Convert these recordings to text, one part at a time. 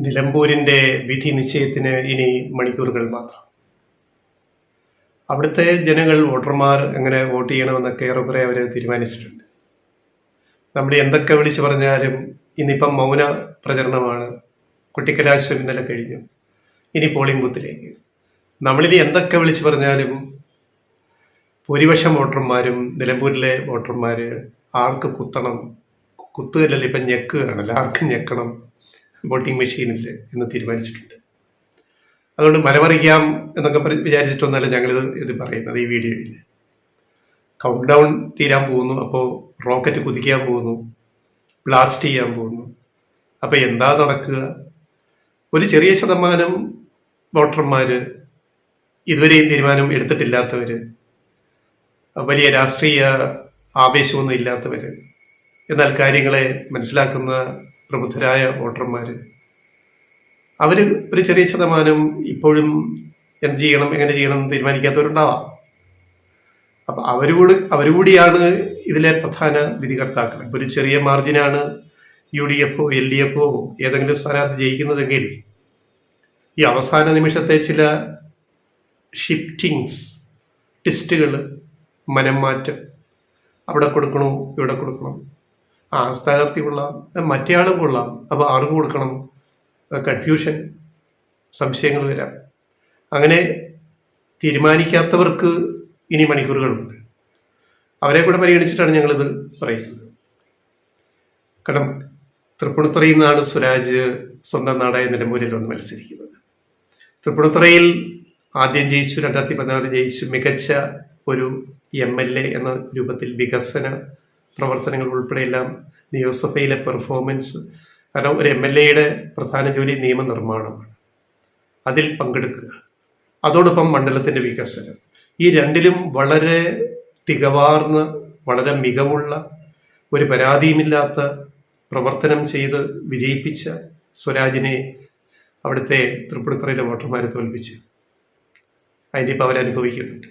നിലമ്പൂരിന്റെ വിധി നിശ്ചയത്തിന് ഇനി മണിക്കൂറുകൾ മാത്രം. അവിടുത്തെ ജനങ്ങൾ വോട്ടർമാർ എങ്ങനെ വോട്ട് ചെയ്യണമെന്നൊക്കെ ഏറെക്കുറെ അവർ തീരുമാനിച്ചിട്ടുണ്ട്. നമ്മൾ എന്തൊക്കെ വിളിച്ചു പറഞ്ഞാലും ഇന്നിപ്പം മൗന പ്രചരണമാണ്. കുട്ടിക്കലാശം ഇന്നലെ കഴിഞ്ഞു. ഇനി പോളിംഗ് ബൂത്തിലേക്ക്. നമ്മളിനി എന്തൊക്കെ വിളിച്ചു പറഞ്ഞാലും ഭൂരിപക്ഷം വോട്ടർമാരും നിലമ്പൂരിലെ വോട്ടർമാർ ആർക്ക് കുത്തണം, കുത്തുകയല്ലല്ലോ, ഇപ്പം ഞെക്കുകയാണല്ലോ, ആർക്ക് ഞെക്കണം വോട്ടിംഗ് മെഷീനിൽ എന്ന് തീരുമാനിച്ചിട്ടുണ്ട്. അതുകൊണ്ട് മലമറിക്കാം എന്നൊക്കെ വിചാരിച്ചിട്ടൊന്നല്ല ഞങ്ങളിത് പറയുന്നത്. ഈ വീഡിയോയിൽ കൗണ്ട് ഡൗൺ തീരാൻ പോകുന്നു. അപ്പോൾ റോക്കറ്റ് കുതിക്കാൻ പോകുന്നു, ബ്ലാസ്റ്റ് ചെയ്യാൻ പോകുന്നു. അപ്പോൾ എന്താ നടക്കുക? ഒരു ചെറിയ ശതമാനം വോട്ടർമാർ, ഇതുവരെയും തീരുമാനം എടുത്തിട്ടില്ലാത്തവർ, വലിയ രാഷ്ട്രീയ ആവേശമൊന്നും ഇല്ലാത്തവർ, എന്നാൽ കാര്യങ്ങളെ മനസ്സിലാക്കുന്ന പ്രബുദ്ധരായ വോട്ടർമാർ, അവർ ഒരു ചെറിയ ശതമാനം ഇപ്പോഴും എന്ത് ചെയ്യണം, എങ്ങനെ ചെയ്യണം എന്ന് തീരുമാനിക്കാത്തവരുണ്ടാവാം. അപ്പം അവരുകൂടിയാണ് ഇതിലെ പ്രധാന വിധികർത്താക്കൾ. ഇപ്പോൾ ഒരു ചെറിയ മാർജിനാണ് UDF LDF ഏതെങ്കിലും സ്ഥാനാർത്ഥി ജയിക്കുന്നതെങ്കിൽ ഈ അവസാന നിമിഷത്തെ ചില ഷിഫ്റ്റിങ്സ്, ടിസ്റ്റുകൾ, മനം മാറ്റം, അവിടെ കൊടുക്കണോ ഇവിടെ കൊടുക്കണം, ആ സ്ഥാനാർത്ഥി കൊള്ളാം, മറ്റേ ആളും കൊള്ളാം, അപ്പോൾ ആർക്ക് കൊടുക്കണം, കൺഫ്യൂഷൻ, സംശയങ്ങൾ വരാം. അങ്ങനെ തീരുമാനിക്കാത്തവർക്ക് ഇനി മണിക്കൂറുകളുണ്ട്. അവരെ കൂടെ പരിഗണിച്ചിട്ടാണ് ഞങ്ങളിത് പറയുന്നത്. കാരണം തൃപ്പൂണിത്തുറയിൽ നിന്നാണ് സ്വരാജ് സ്വന്തം നാടായ നിലമ്പൂരിൽ വന്ന് മത്സരിക്കുന്നത്. തൃപ്പൂണിത്തുറയിൽ ആദ്യം ജയിച്ചു, 2014 ജയിച്ചു, മികച്ച ഒരു MLA എന്ന രൂപത്തിൽ വികസന പ്രവർത്തനങ്ങൾ ഉൾപ്പെടെയെല്ലാം നിയമസഭയിലെ പെർഫോമൻസ്. കാരണം ഒരു MLAയുടെ പ്രധാന ജോലി നിയമനിർമ്മാണമാണ്, അതിൽ പങ്കെടുക്കുക, അതോടൊപ്പം മണ്ഡലത്തിൻ്റെ വികസനം. ഈ രണ്ടിലും വളരെ തികവാർന്ന, വളരെ മികവുള്ള, ഒരു പരാതിയുമില്ലാത്ത പ്രവർത്തനം ചെയ്ത് വിജയിപ്പിച്ച സ്വരാജിനെ അവിടുത്തെ തൃപ്പൂണിത്തുറയിലെ വോട്ടർമാരെ തോൽപ്പിച്ചു. അതിൻ്റെ ഇപ്പോൾ അവരനുഭവിക്കുന്നുണ്ട്.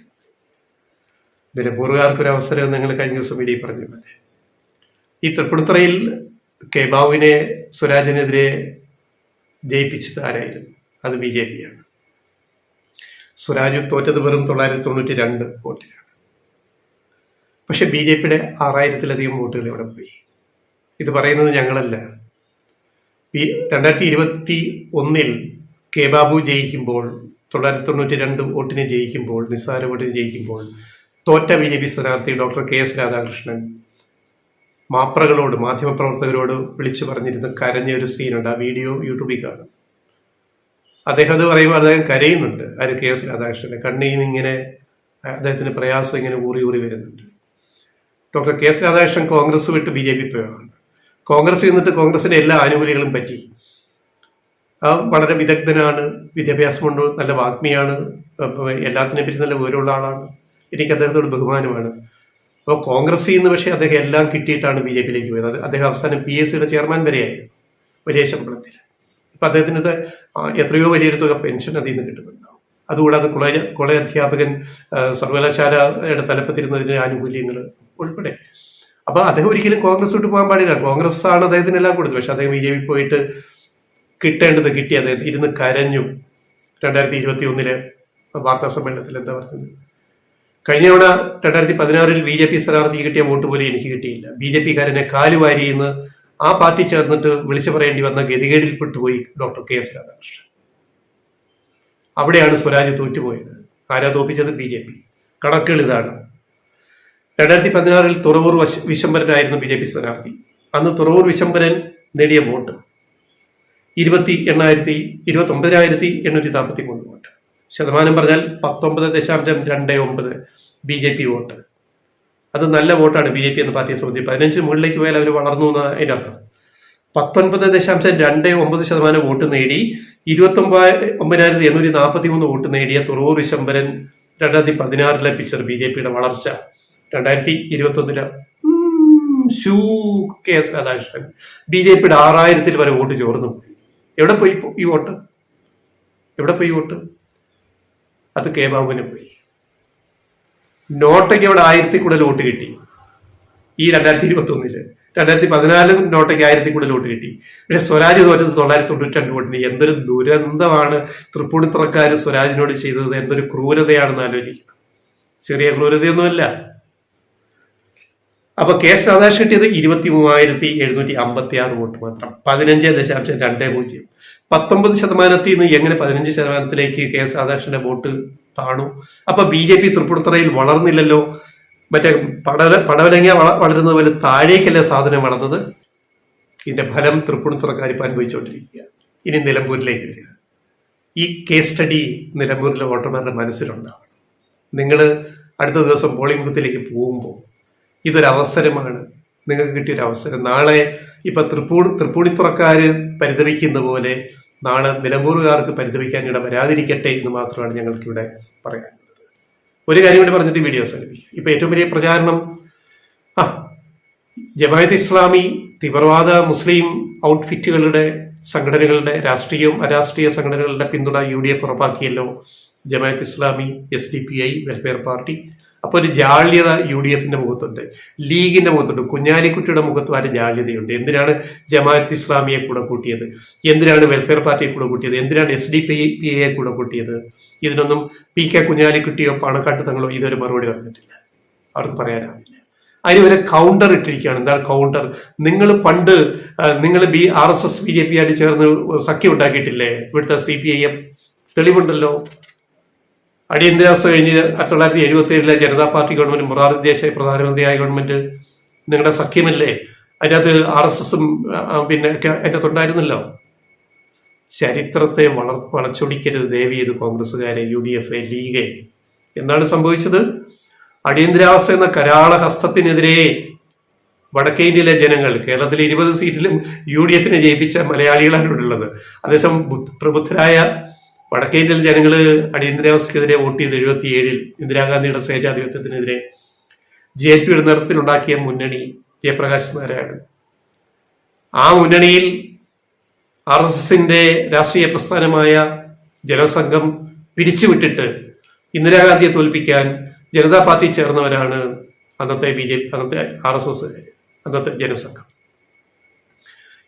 നിലമ്പൂറുകാർക്കൊരു അവസരം നിങ്ങൾ കഴിഞ്ഞ ദിവസം വീഡിയോ പറഞ്ഞു പോലെ, ഈ തൃപ്പൂണിത്തുറയിൽ ബാബുവിനെ സ്വരാജിനെതിരെ ജയിപ്പിച്ചത് ആരായിരുന്നു? അത് BJP ആണ്. സ്വരാജ് തോറ്റത് വെറും 992 വോട്ടിലാണ്. പക്ഷെ BJPയുടെ 6000-ലധികം വോട്ടുകൾ ഇവിടെ പോയി. ഇത് പറയുന്നത് ഞങ്ങളല്ല. 2021 ബാബു ജയിക്കുമ്പോൾ, 992 വോട്ടിന് ജയിക്കുമ്പോൾ, നിസ്സാര വോട്ടിന് ജയിക്കുമ്പോൾ, തോറ്റ BJP സ്ഥാനാർത്ഥി ഡോക്ടർ KS രാധാകൃഷ്ണൻ മാപ്രകളോട്, മാധ്യമപ്രവർത്തകരോട് വിളിച്ചു പറഞ്ഞിരുന്ന കരഞ്ഞ ഒരു സീനുണ്ട്. ആ വീഡിയോ യൂട്യൂബിൽ കാണും. അദ്ദേഹം അത് പറയുമ്പോൾ അദ്ദേഹം കരയുന്നുണ്ട്. ആര്? KS രാധാകൃഷ്ണന്റെ കണ്ണിൽ നിന്ന് ഇങ്ങനെ അദ്ദേഹത്തിന് പ്രയാസം ഇങ്ങനെ ഊറി വരുന്നുണ്ട്. ഡോക്ടർ KS രാധാകൃഷ്ണൻ കോൺഗ്രസ് വിട്ട് BJP പോയതാണ്. കോൺഗ്രസ് നിന്നിട്ട് കോൺഗ്രസിന്റെ എല്ലാ ആനുകൂല്യങ്ങളും പറ്റി. വളരെ വിദഗ്ധനാണ്, വിദ്യാഭ്യാസമുണ്ട്, നല്ല വാഗ്മിയാണ്, എല്ലാത്തിനെ പറ്റി നല്ല വിവരമുള്ള ആളാണ്. എനിക്ക് അദ്ദേഹത്തോട് ബഹുമാനമാണ്. അപ്പോൾ കോൺഗ്രസിൽ നിന്ന് പക്ഷേ അദ്ദേഹം എല്ലാം കിട്ടിയിട്ടാണ് BJPയിലേക്ക് പോയത്. അദ്ദേഹം അവസാനം PSCയുടെ ചെയർമാൻ വരെയായിരുന്നു, വലിയ ശമ്പളത്തിൽ. ഇപ്പം അദ്ദേഹത്തിന് എത്രയോ വലിയൊരു തുക പെൻഷൻ അതിൽ നിന്ന് കിട്ടുന്നുണ്ടാവും. അതുകൂടാതെ കോളേജ് അധ്യാപകൻ, സർവകലാശാലയുടെ തലപ്പത്തിരുന്നതിൻ്റെ ആനുകൂല്യങ്ങൾ ഉൾപ്പെടെ. അപ്പോൾ അദ്ദേഹം ഒരിക്കലും കോൺഗ്രസ് വിട്ട് പോകാൻ പാടില്ല. കോൺഗ്രസ് ആണ് അദ്ദേഹത്തിനെല്ലാം കൊടുത്തത്. പക്ഷെ അദ്ദേഹം BJP പോയിട്ട് കിട്ടേണ്ടത് കിട്ടി. അദ്ദേഹം ഇരുന്ന് കരഞ്ഞു. 2021 വാർത്താ സമ്മേളനത്തിൽ എന്താ പറഞ്ഞത്? കഴിഞ്ഞ തവണ 2016 BJP സ്ഥാനാർത്ഥിക്ക് കിട്ടിയ വോട്ട് പോലും എനിക്ക് കിട്ടിയില്ല. BJPക്കാരനെ കാലുവാരിയെന്ന് ആ പാർട്ടി ചേർന്നിട്ട് വിളിച്ചു പറയേണ്ടി വന്ന ഗതികേടിൽപ്പെട്ടുപോയി ഡോക്ടർ KS രാധാകൃഷ്ണൻ. അവിടെയാണ് സ്വരാജ് തോറ്റുപോയത്. ആരാ തോപ്പിച്ചത്? BJP. കണക്കുകൾ ഇതാണ്. 2016 തുറവൂർ വിശംബരനായിരുന്നു BJP സ്ഥാനാർത്ഥി. അന്ന് തുറവൂർ വിശംബരൻ നേടിയ വോട്ട് 29,843 വോട്ട്. ശതമാനം പറഞ്ഞാൽ 19.29 BJP വോട്ട്. അത് നല്ല വോട്ടാണ്. BJP എന്ന പാർട്ടിയെ സംബന്ധിച്ച് 15 മുകളിലേക്ക് പോയാൽ അവർ വളർന്നു എന്ന് അതിനർത്ഥം. 19.29% വോട്ട് നേടി 29,843 വോട്ട് നേടിയ തുറവൂർ വിശംബരൻ 2016 ലഭിച്ചത് BJPയുടെ വളർച്ച. 2021 KS രാധാകൃഷ്ണൻ BJPയുടെ 6000-ൽ വരെ വോട്ട് ചോർന്നു പോയി. എവിടെ പോയി ഈ വോട്ട്? എവിടെ പോയി വോട്ട്? അത് ബാബുവിന് പോയി. നോട്ടയ്ക്ക് അവിടെ 1000-ൽ കൂടുതൽ വോട്ട് കിട്ടി ഈ 2021. 2014 നോട്ടയ്ക്ക് 1000 കൂടുതൽ വോട്ട് കിട്ടി. പക്ഷെ സ്വരാജ് തോറ്റത് 992 വോട്ടിന്. എന്തൊരു ദുരന്തമാണ് തൃപ്പൂണിത്തുറക്കാർ സ്വരാജിനോട് ചെയ്തത്, എന്തൊരു ക്രൂരതയാണെന്ന് ആലോചിക്കുന്നത്. ചെറിയ ക്രൂരതയൊന്നുമല്ല. അപ്പൊ കെ എസ് രാധാകൃഷ്ണൻ കിട്ടിയത് 23,756 വോട്ട് മാത്രം, 15.20. 19% നിന്ന് എങ്ങനെ 15% കെ എസ് രാധാകൃഷ്ണന്റെ വോട്ട് താണു? അപ്പൊ BJP തൃപ്പൂണിത്തുറയിൽ വളർന്നില്ലല്ലോ. മറ്റേ പടവലങ്ങ വളരുന്നത് പോലെ താഴേക്കല്ലേ സാധനം വളർന്നത്. ഇതിന്റെ ഫലം തൃപ്പൂണിത്തുറക്കാർ ഇപ്പം അനുഭവിച്ചുകൊണ്ടിരിക്കുക. ഇനി നിലമ്പൂരിലേക്ക് വരിക. ഈ കേസ് സ്റ്റഡി നിലമ്പൂരിലെ വോട്ടർമാരുടെ മനസ്സിലുണ്ടാവണം. നിങ്ങൾ അടുത്ത ദിവസം പോളിംഗ് ബൂത്തിലേക്ക് പോകുമ്പോൾ ഇതൊരവസരമാണ്, നിങ്ങൾക്ക് കിട്ടിയൊരു അവസരം. നാളെ ഇപ്പൊ തൃപ്പൂണിത്തുറക്കാര് പരിതപിക്കുന്ന പോലെ നാളെ നിലമ്പൂറുകാർക്ക് പരിതപിക്കാൻ ഇട വരാതിരിക്കട്ടെ എന്ന് മാത്രമാണ് ഞങ്ങൾക്കിവിടെ പറയാനുള്ളത്. ഒരു കാര്യം കൂടി പറഞ്ഞിട്ട് വീഡിയോ അവസാനിപ്പിക്കും. ഇപ്പൊ ഏറ്റവും വലിയ പ്രചാരണം ജമാഅത്ത് ഇസ്ലാമി തീവ്രവാദ മുസ്ലിം ഔട്ട്ഫിറ്റുകളുടെ സംഘടനകളുടെ രാഷ്ട്രീയവും അരാഷ്ട്രീയ സംഘടനകളുടെ പിന്തുണ UDF ഉറപ്പാക്കിയല്ലോ. Jamaat Islami, SDPI, welfare party. അപ്പൊ ഒരു ജാള്യത UDFന്റെ മുഖത്തുണ്ട്, ലീഗിന്റെ മുഖത്തുണ്ട്, കുഞ്ഞാലിക്കുട്ടിയുടെ മുഖത്തും ആ ജാള്യതയുണ്ട്. എന്തിനാണ് ജമാഅത്ത് ഇസ്ലാമിയെ കൂടെ കൂട്ടിയത്? എന്തിനാണ് വെൽഫെയർ പാർട്ടിയെ കൂടെ കൂട്ടിയത്? എന്തിനാണ് SDPIയെ കൂടെ കൂട്ടിയത്? ഇതിനൊന്നും PK കുഞ്ഞാലിക്കുട്ടിയോ പാണക്കാട്ട് തങ്ങളോ ഇതൊരു മറുപടി പറഞ്ഞിട്ടില്ല, അവർക്ക് പറയാനാവില്ല. അതിന് വരെ കൗണ്ടർ ഇട്ടിരിക്കുകയാണ്. എന്താണ് കൗണ്ടർ? നിങ്ങൾ പണ്ട് നിങ്ങൾ RSS BJP ആയിട്ട് ചേർന്ന് സഖ്യം ഉണ്ടാക്കിയിട്ടില്ലേ ഇവിടുത്തെ CPIM? തെളിവുണ്ടല്ലോ. അടിയന്തരാവസ്ഥ കഴിഞ്ഞ് 1977 ജനതാ പാർട്ടി ഗവൺമെന്റ്, മൊറാർജി ദേശായി പ്രധാനമന്ത്രിയായ ഗവൺമെന്റ്, നിങ്ങളുടെ സഖ്യമല്ലേ? അതിനകത്ത് RSSഉം പിന്നെ ഒക്കെ അതിൻ്റെ തൊണ്ടായിരുന്നല്ലോ. ചരിത്രത്തെ വളച്ചൊടിക്കരുത് ദയവ് ചെയ്ത് കോൺഗ്രസ്സുകാരെ, UDF, ലീഗ്. എന്താണ് സംഭവിച്ചത്? അടിയന്തരാവസ്ഥ എന്ന കരാള ഹസ്തത്തിനെതിരെ വടക്കേ ഇന്ത്യയിലെ ജനങ്ങൾ, കേരളത്തിലെ 20 സീറ്റിലും UDFനെ ജയിപ്പിച്ച മലയാളികളാണ് ഇവിടെ ഉള്ളത്. അതേസമയം പ്രബുദ്ധരായ വടക്കേ ഇന്ത്യയിലെ ജനങ്ങള് അടിയന്തരാവസ്ഥക്കെതിരെ വോട്ട് ചെയ്ത് 77 ഇന്ദിരാഗാന്ധിയുടെ സ്വേച്ഛാധിപത്യത്തിനെതിരെ JPയുടെ നേതൃത്വത്തിലുണ്ടാക്കിയ മുന്നണി ജയപ്രകാശ് നാരായണൻ. ആ മുന്നണിയിൽ RSSന്റെ രാഷ്ട്രീയ പ്രസ്ഥാനമായ ജനസംഘം പിരിച്ചുവിട്ടിട്ട് ഇന്ദിരാഗാന്ധിയെ തോൽപ്പിക്കാൻ ജനതാ പാർട്ടി ചേർന്നവരാണ് അന്നത്തെ BJP, അന്നത്തെ RSS, അന്നത്തെ ജനസംഘം.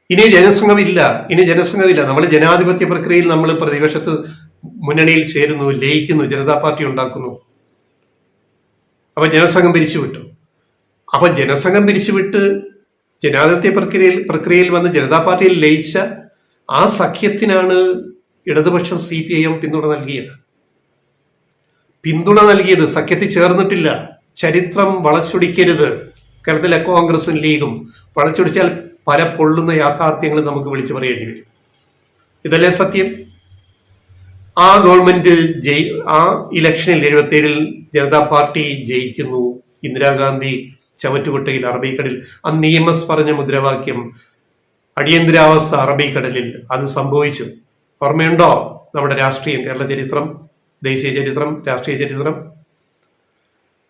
ഇനി ജനസംഘമില്ല. നമ്മൾ ജനാധിപത്യ പ്രക്രിയയിൽ നമ്മൾ പ്രതിപക്ഷത്ത് മുന്നണിയിൽ ചേരുന്നു, ലയിക്കുന്നു, ജനതാ പാർട്ടി ഉണ്ടാക്കുന്നു. അപ്പൊ ജനസംഘം പിരിച്ചുവിട്ടു. അപ്പൊ ജനസംഘം പിരിച്ചുവിട്ട് ജനാധിപത്യ പ്രക്രിയയിൽ വന്ന് ജനതാ പാർട്ടിയിൽ ലയിച്ച ആ സഖ്യത്തിനാണ് ഇടതുപക്ഷം CPIM പിന്തുണ നൽകിയത്. സഖ്യത്തിൽ ചേർന്നിട്ടില്ല. ചരിത്രം വളച്ചൊടിക്കരുത്. കേരളത്തിലെ കോൺഗ്രസും ലീഗും വളച്ചൊടിച്ചാൽ പല പൊള്ളുന്ന യാഥാർത്ഥ്യങ്ങൾ നമുക്ക് വിളിച്ചു പറയേണ്ടി വരും. ഇതല്ലേ സത്യം? ആ ഗവൺമെന്റ് ആ ഇലക്ഷനിൽ 77 ജനതാ പാർട്ടി ജയിക്കുന്നു. ഇന്ദിരാഗാന്ധി ചവറ്റുകുട്ടയിൽ അറബിക്കടലിൽ അന്ന് EMS പറഞ്ഞ മുദ്രാവാക്യം അടിയന്തരാവസ്ഥ അറബിക്കടലിൽ. അത് സംഭവിച്ചു. ഓർമ്മയുണ്ടോ? നമ്മുടെ രാഷ്ട്രീയം, കേരള ചരിത്രം, ദേശീയ ചരിത്രം, രാഷ്ട്രീയ ചരിത്രം.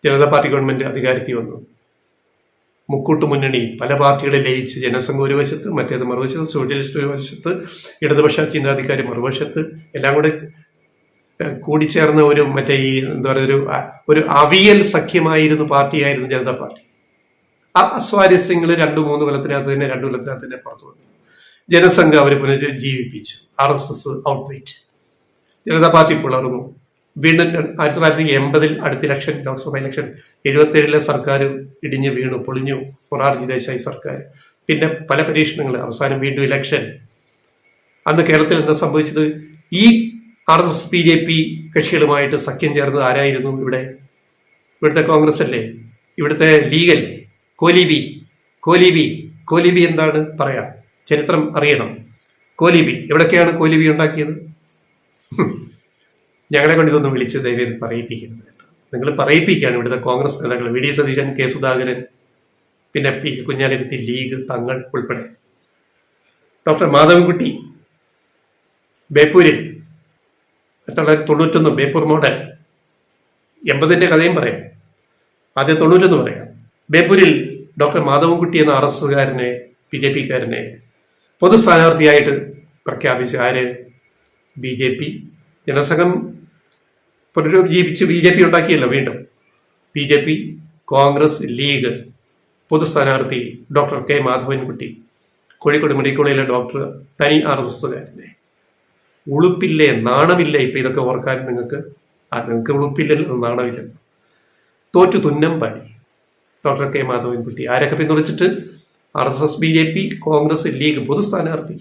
ജനതാ പാർട്ടി ഗവൺമെന്റ് അധികാരത്തിൽ വന്നു. മുക്കൂട്ട് മുന്നണി, പല പാർട്ടികളെ ലയിച്ച്, ജനസംഘം ഒരു വശത്ത്, മറ്റേത് മറുവശത്ത്, സോഷ്യലിസ്റ്റ് ഒരു വശത്ത്, ഇടതുപക്ഷ ചിന്താധികാരി മറുവശത്ത്, എല്ലാം കൂടെ കൂടിച്ചേർന്ന ഒരു മറ്റേ ഈ എന്താ പറയുക ഒരു അവിയൽ സഖ്യമായിരുന്നു പാർട്ടിയായിരുന്നു ജനതാ പാർട്ടി. ആ അസ്വാരസ്യങ്ങൾ 2-3 കൊല്ലത്തിനകത്ത് തന്നെ 2 കൊല്ലത്തിനകത്ത് തന്നെ പുറത്തു വന്നു. ജനസംഘം അവർ പുനരുജ്ജീവിപ്പിച്ചു. RSS ഔട്ട്വൈറ്റ്. ജനതാ പാർട്ടി പിളർന്നു. വീണ്ടും 1980 അടുത്ത ഇലക്ഷൻ, ലോക്സഭ ഇലക്ഷൻ, 77 സർക്കാർ ഇടിഞ്ഞു വീണു, പൊളിഞ്ഞു, മൊറാർജി ദേശായി സർക്കാർ. പിന്നെ പല പരീക്ഷണങ്ങൾ, അവസാനം വീണ്ടും ഇലക്ഷൻ. അന്ന് കേരളത്തിൽ എന്താ സംഭവിച്ചത്? ഈ RSS BJP കക്ഷികളുമായിട്ട് സഖ്യം ചേർന്നത് ആരായിരുന്നു? ഇവിടുത്തെ കോൺഗ്രസ് അല്ലേ? ഇവിടുത്തെ ലീഗല്ലേ? കോലീബി എന്താണ് പറയാം? ചരിത്രം അറിയണം. കോലീബി എവിടൊക്കെയാണ് കോലീബി ഉണ്ടാക്കിയത്? ഞങ്ങളെ കൊണ്ട് ഇതൊന്നും വിളിച്ച് ദയവേത് പറയിപ്പിക്കുന്നത്. നിങ്ങൾ പറയിപ്പിക്കുകയാണ് ഇവിടുത്തെ കോൺഗ്രസ് നേതാക്കൾ, VD സതീശൻ, K സുധാകരൻ, പിന്നെ PK കുഞ്ഞാലിക്കുട്ടി, ലീഗ്, തങ്ങൾ ഉൾപ്പെടെ. ഡോക്ടർ മാധവൻകുട്ടി ബേപ്പൂരിൽ 1991 ബേപ്പൂർ മോഡൽ, 80ന്റെ കഥയും പറയാം, ആദ്യം 91 പറയാം. ബേപ്പൂരിൽ ഡോക്ടർ മാധവൻകുട്ടി എന്ന RSSകാരനെ, BJPക്കാരനെ പൊതു സ്ഥാനാർത്ഥിയായിട്ട് പ്രഖ്യാപിച്ചു. ആര്? BJP. ജനസംഘം പുനരുജ്ജീവിച്ച് BJP ഉണ്ടാക്കിയല്ലോ വീണ്ടും. BJP, കോൺഗ്രസ്, ലീഗ് പൊതു സ്ഥാനാർത്ഥി doctor K Madhavankutty, Kozhikode medical കോളേജിലെ ഡോക്ടർ, തനി RSSകാരനെ. ഉളുപ്പില്ലേ, നാണമില്ലേ? ഇപ്പൊ ഇതൊക്കെ ഓർക്കാൻ നിങ്ങൾക്ക് ഉളുപ്പില്ലല്ലോ, നാണമില്ലല്ലോ. തോറ്റു തുന്നം പാടി ഡോക്ടർ കെ മാധവൻകുട്ടി. ആരൊക്കെ പിന്തുണച്ചിട്ട്? RSS, BJP, കോൺഗ്രസ്, ലീഗ്, പൊതു സ്ഥാനാർത്ഥി.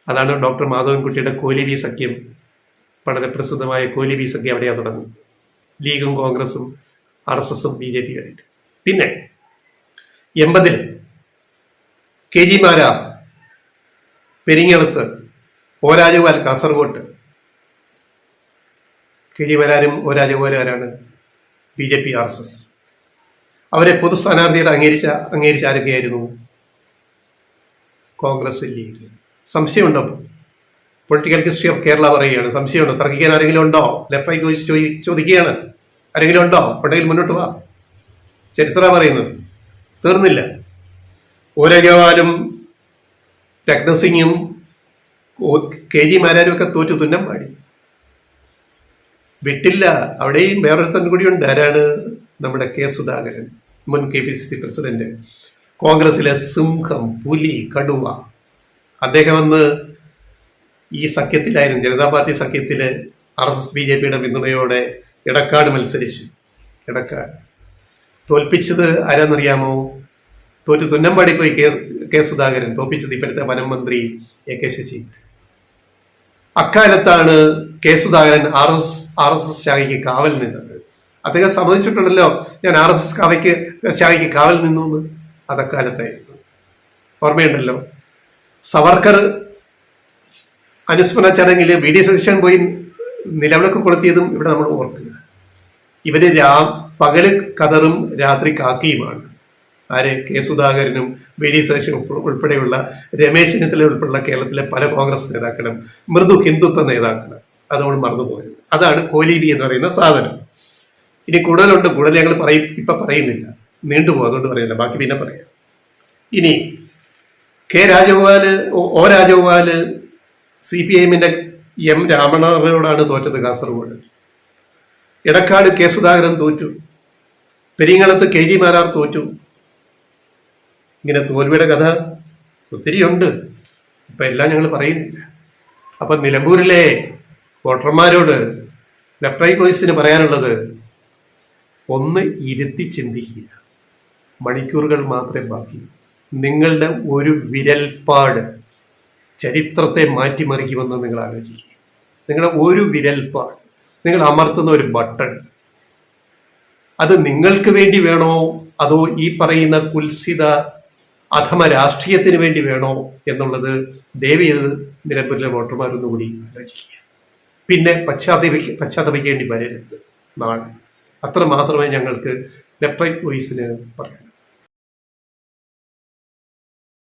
അതാണ് ഡോക്ടർ മാധവൻകുട്ടിയുടെ കോലിബി സഖ്യം. വളരെ പ്രസിദ്ധമായ കോലിബി സഖ്യം അവിടെയാണ് തുടങ്ങുന്നത്. ലീഗും കോൺഗ്രസും RSSും BJP ആയിട്ട്. പിന്നെ 80 KG Marar പെരിങ്ങളത്ത്, O Rajagopal കാസർഗോട്ട്. KG മാരാരും O രാജഗോപാലുകാരാണ് BJP RSS. അവരെ പൊതു സ്ഥാനാർത്ഥിയുടെ അംഗീകരിച്ച ആരൊക്കെയായിരുന്നു? കോൺഗ്രസ്, ലീഗ്. സംശയമുണ്ടോ? പൊളിറ്റിക്കൽ ഹിസ്റ്ററി ഓഫ് കേരള പറയുകയാണ്. സംശയമുണ്ടോ? തർക്കിക്കാൻ ആരെങ്കിലും ഉണ്ടോ? ലെഫ്റ്റ് ചോദിക്കുകയാണ്. ആരെങ്കിലും ഉണ്ടോ? ഉണ്ടെങ്കിൽ മുന്നോട്ട് വാ. ചരിത്ര പറയുന്നത് തീർന്നില്ല. O രാജഗോപാലും രത്നസിംഗും KG മാരാരും ഒക്കെ തോറ്റു തുന്നം പാടി. വിട്ടില്ല. അവിടെയും വേറൊരുത്തൻ കൂടിയുണ്ട്. ആരാണ്? നമ്മുടെ K സുധാകരൻ, മുൻ KPCC പ്രസിഡന്റ്, കോൺഗ്രസിലെ സിംഹം, പുലി, കടുവ. അദ്ദേഹം അന്ന് ഈ സഖ്യത്തിലായിരുന്നു, ജനതാ പാർട്ടി സഖ്യത്തില് RSS BJPയുടെ പിന്തുണയോടെ ഇടക്കാട് മത്സരിച്ചു. ഇടക്കാട് തോൽപ്പിച്ചത് ആരാന്നറിയാമോ? തോറ്റു തുന്നമ്പാടി പോയി K സുധാകരൻ തോൽപ്പിച്ചത് ഇപ്പോഴത്തെ വനം മന്ത്രി AK Saseendran. അക്കാലത്താണ് K Sudhakaran RSS ശാഖയ്ക്ക് കാവൽ നിന്നത്. അദ്ദേഹം സമ്മതിച്ചിട്ടുണ്ടല്ലോ, ഞാൻ RSS ശാഖയ്ക്ക് കാവൽ നിന്നു എന്ന്. അതക്കാലത്തായിരുന്നു. ഓർമ്മയുണ്ടല്ലോ. സവർക്കർ അനുസ്മരണ ചടങ്ങിൽ VD സതീശൻ പോയി നിലവിളക്ക് കൊളുത്തിയതും ഇവിടെ നമ്മൾ ഓർക്കുക. ഇവര് പകല് കതറും രാത്രി കാക്കിയുമാണ്. ആര്? K സുധാകരനും VD സതീശനും ഉൾപ്പെടെയുള്ള രമേശ് ചെന്നിത്തല ഉൾപ്പെടെയുള്ള കേരളത്തിലെ പല കോൺഗ്രസ് നേതാക്കളും, മൃദു ഹിന്ദുത്വ നേതാക്കളും. അതുകൊണ്ട് മറന്നുപോയത്. അതാണ് കോലീബി എന്ന് പറയുന്ന സാധനം. ഇനി കൂടുതലുണ്ട്. കൂടുതൽ ഞങ്ങൾ ഇപ്പൊ പറയുന്നില്ല, നീണ്ടുപോകും. അതുകൊണ്ട് പറയുന്നില്ല, ബാക്കി പിന്നെ പറയാം. ഇനി O രാജഗോപാല് CPIഎമ്മിന്റെ M രാമനാഥനോടാണ് തോറ്റത് കാസർഗോഡ്. ഇടക്കാട് K സുധാകരൻ തോറ്റു. പെരിങ്ങളത്ത് KG മാരാർ തോറ്റു. ഇങ്ങനെ തോൽവിയുടെ കഥ ഒത്തിരിയുണ്ട്. ഇപ്പൊ എല്ലാം ഞങ്ങൾ പറയുന്നില്ല. അപ്പൊ നിലമ്പൂരിലെ വോട്ടർമാരോട് ലെഫ്റ്റ് റൈറ്റ് വോയിസിന് പറയാനുള്ളത്, ഒന്ന് ഇരുത്തി ചിന്തിക്കുക. മണിക്കൂറുകൾ മാത്രമേ ബാക്കി. നിങ്ങളുടെ ഒരു വിരൽപ്പാട് ചരിത്രത്തെ മാറ്റിമറിക്കുമെന്ന് നിങ്ങൾ ആലോചിക്കുക. നിങ്ങളുടെ ഒരു വിരൽപ്പാട്, നിങ്ങൾ അമർത്തുന്ന ഒരു ബട്ടൺ, അത് നിങ്ങൾക്ക് വേണ്ടി വേണോ അതോ ഈ പറയുന്ന കുൽസിത അധമ രാഷ്ട്രീയത്തിന് വേണ്ടി വേണോ എന്നുള്ളത് ദയവ് ചെയ്ത് നിലമ്പൂരിലെ വോട്ടർമാരൊന്നുകൂടി ആലോചിക്കുക. പിന്നെ പശ്ചാത്തപിക്കേണ്ടി വരരുത് നാളെ. അത്ര മാത്രമേ ഞങ്ങൾക്ക് ലെഫ്റ്റ് റൈറ്റ് വോയിസിന് പറയാൻ.